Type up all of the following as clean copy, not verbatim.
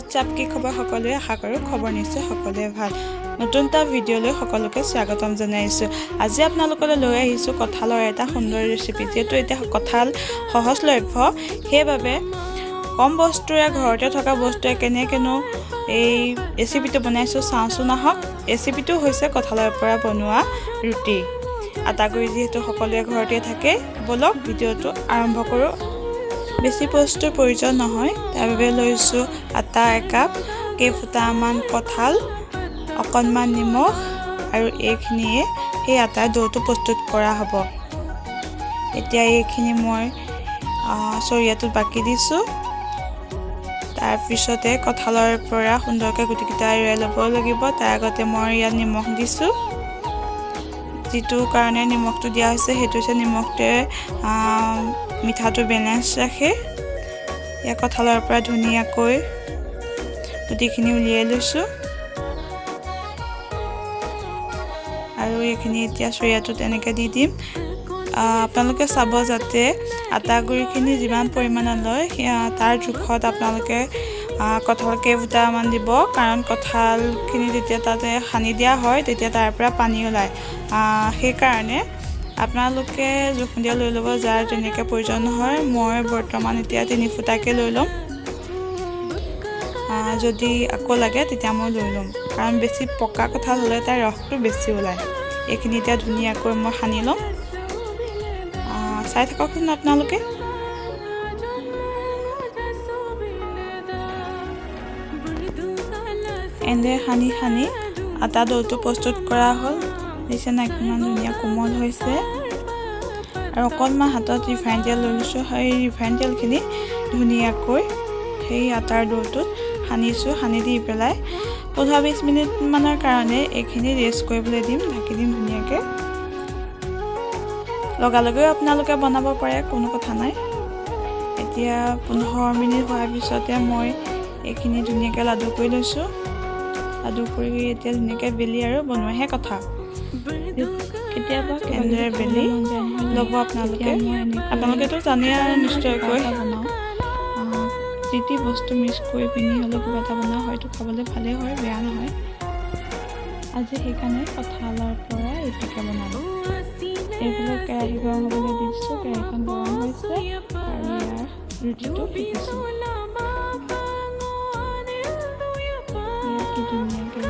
WhatsApp কি খবৰ সকলোৱে আশা কৰোঁ খবৰ নিশ্চয় সকলোৱে ভাল নতুন এটা ভিডিঅ'লৈ সকলোকে স্বাগতম জনাইছোঁ আজি আপোনালোকলৈ লৈ আহিছোঁ কঁঠালৰ এটা সুন্দৰ ৰেচিপি যেটো এটা কঁঠাল সহজলভ্য সেইভাবে কম বস্তুৰে ঘৰতে থকা বস্তুৰে কেনেকেনো এই ৰেচিপিটো বনাইছোঁ চাওঁচোন আহক ৰেচিপিটো হৈছে কঁঠালৰ পৰা বনোৱা ৰুটি আটাগুৰি যেহেতু সকলোৱে ঘৰতে থাকে বলক ভিডিঅ'টো আৰম্ভ কৰোঁ বেছি বস্তুৰ প্ৰয়োজন নহয় তাৰ বাবে লৈছোঁ আটা 1 কাপ কেইফুটামান কঁঠাল অকণমান নিমখ আৰু এইখিনিয়ে সেই আটাৰ ডোটো প্ৰস্তুত কৰা হ'ব এতিয়া এইখিনি মই চৰিয়াটোত বাকি দিছোঁ তাৰ পিছতে কঁঠালৰ পৰা সুন্দৰকৈ গুটিকিটা এৰাই ল'ব লাগিব তাৰ আগতে মই ইয়াত নিমখ দিছোঁ যেটো কাৰণে নিমখটো দিয়া হৈছে হেতু হৈছে নিমখটোৱে মিঠাটো বেলেন্স ৰাখে ইয়া কঁঠালৰ পৰা ধুনীয়াকৈ গুটিখিনি উলিয়াই লৈছোঁ আৰু এইখিনি এতিয়া চৰিয়াটোত এনেকৈ দি দিম আপোনালোকে চাব যাতে আটা গুৰিখিনি যিমান পৰিমাণৰ লয় তাৰ জোখত আপোনালোকে কঁঠাল কেইফুটামান দিব কাৰণ কঁঠালখিনি যেতিয়া তাতে সানি দিয়া হয় তেতিয়া তাৰ পৰা পানী ওলায় সেই কাৰণে আপোনালোকে জোখ দিয়া লৈ ল'ব যাৰ তেনেকৈ প্ৰয়োজন হয় মই বৰ্তমান এতিয়া 3 ফুটাকে লৈ ল'ম যদি আকৌ লাগে তেতিয়া মই লৈ ল'ম কাৰণ বেছি পকা কঁঠাল হ'লে তাৰ ৰসটো বেছি ওলায় এইখিনি এতিয়া ধুনীয়াকৈ মই সানি ল'ম চাই থাককচোন আপোনালোকে এনে সানি আটা ডোটো প্ৰস্তুত কৰা হ'ল দিছে না কিমান ধুনীয়া কোমল হৈছে আৰু অকণমান হাতত ৰিফাইন তেল লৈ লৈছোঁ সেই ৰিফাইন তেলখিনি ধুনীয়াকৈ সেই আটাৰ ডোটোত সানি দি পেলাই 15-20 মিনিট মানৰ কাৰণে এইখিনি ৰেষ্ট কৰিবলৈ দিম ঢাকি দিম ধুনীয়াকৈ লগালগেও আপোনালোকে বনাব পাৰে কোনো কথা নাই এতিয়া 15 মিনিট হোৱাৰ পিছতে মই এইখিনি ধুনীয়াকৈ লাডু কৰি লৈছোঁ লাডু কৰি এতিয়া ধুনীয়াকৈ বেলি আৰু বনোৱাহে কথা কেতিয়াবা কেনেদৰে বেলি ল'ব আপোনালোকেতো জানে আৰু নিশ্চয়কৈ যি বস্তু মিক্স কৰি পিনি হ'লেও কিবা এটা বনোৱা হয়তো খাবলৈ ভালেই হয় বেয়া নহয় আজি সেইকাৰণে কঁঠালৰ পৰা ৰুটিকে বনালোঁ এইফালে কেৰাহী গৰম হ'বলৈ দিছোঁ কেৰাহীখন গৰম হৈছে আৰু ইয়াৰ ৰুটিটো শিকিছোঁ কি ধুনীয়াকৈ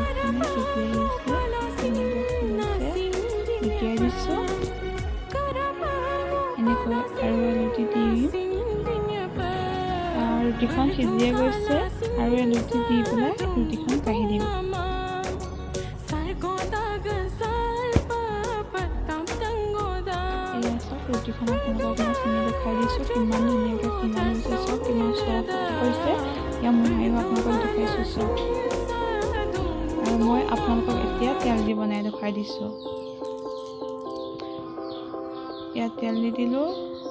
শিকি আহিছে লুটিয়াই দিছোঁ এনেকৈ আৰু লুটি দিম ৰুটিখন সিজিয়ে গৈছে আৰু লুটি দি পেলাই ৰুটিখন কাঢ়ি দিম ৰুটিখন আপোনালোকক মই চিনি দেখাই দিছোঁ কিমান ধুনীয়াকৈ কিমান হৈছে চব কিমান চফ্ট হৈছে ইয়াৰ মোহাৰিও আপোনালোকক দেখাইছোঁ চব আৰু মই আপোনালোকক এতিয়া তেল দি বনাই দেখুৱাই দিছোঁ ইয়াত তেল দি দিলোঁ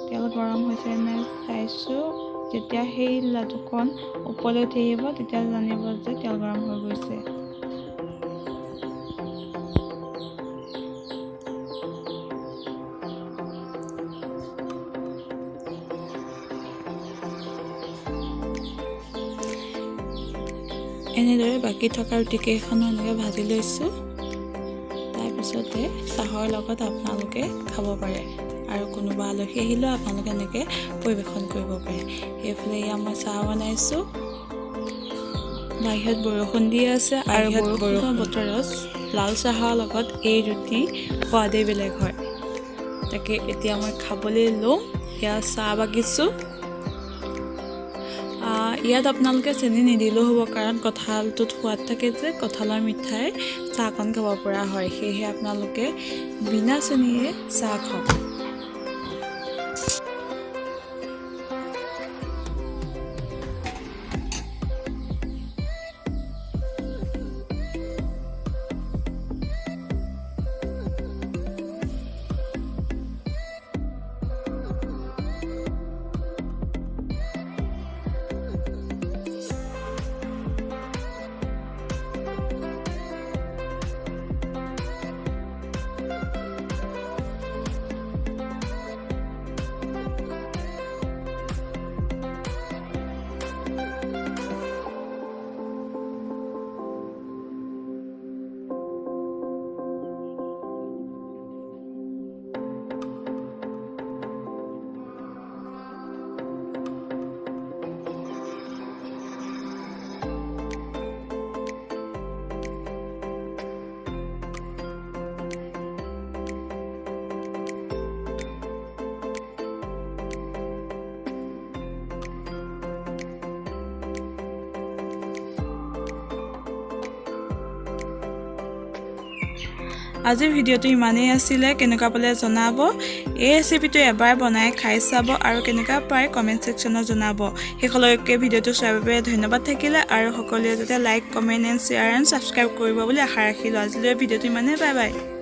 তেল গৰম হৈছে নাই চাইছোঁ যেতিয়া সেই লাডুখন ওপৰলৈ উঠি আহিব তেতিয়া জানিব যে তেল গৰম হৈ গৈছে এনেদৰে বাকী থকা ৰুটিকেইখনো এনেকৈ ভাজি লৈছোঁ তাৰপিছতে চাহৰ লগত আপোনালোকে খাব পাৰে আৰু কোনোবা আলহী আহিলেও আপোনালোকে এনেকৈ পৰিৱেশন কৰিব পাৰে এইফালে মই চাহ বনাইছোঁ বাহিৰত বৰষুণ দি আছে আৰু বৰষুণৰ বতৰত লাল চাহৰ লগত এই ৰুটি সোৱাদেই বেলেগ হয় তাকে এতিয়া মই খাবলৈ ল'ম ইয়াত চাহ বাকিছোঁ ইয়াত আপোনালোকে চেনি নিদিলেও হ'ব কাৰণ কঁঠালটোত সোৱাদ থাকে যে কঁঠালৰ মিঠাই চাহকণ খাব পৰা হয় সেয়েহে আপোনালোকে বিনা চেনিৰে চাহ খাওক আজিৰ ভিডিঅ'টো ইমানেই আছিলে কেনেকুৱা পালে জনাব এই ৰেচিপিটো এবাৰ বনাই খাই চাব আৰু কেনেকুৱা পায় কমেন্ট সেকশনত জনাব সকলোকে ভিডিঅ'টো চোৱাৰ বাবে ধন্যবাদ থাকিলে আৰু সকলোৱে যাতে like comment and share and subscribe কৰিব বুলি আশা ৰাখিলো আজিলৈ ভিডিঅ'টো ইমানেই বাই বাই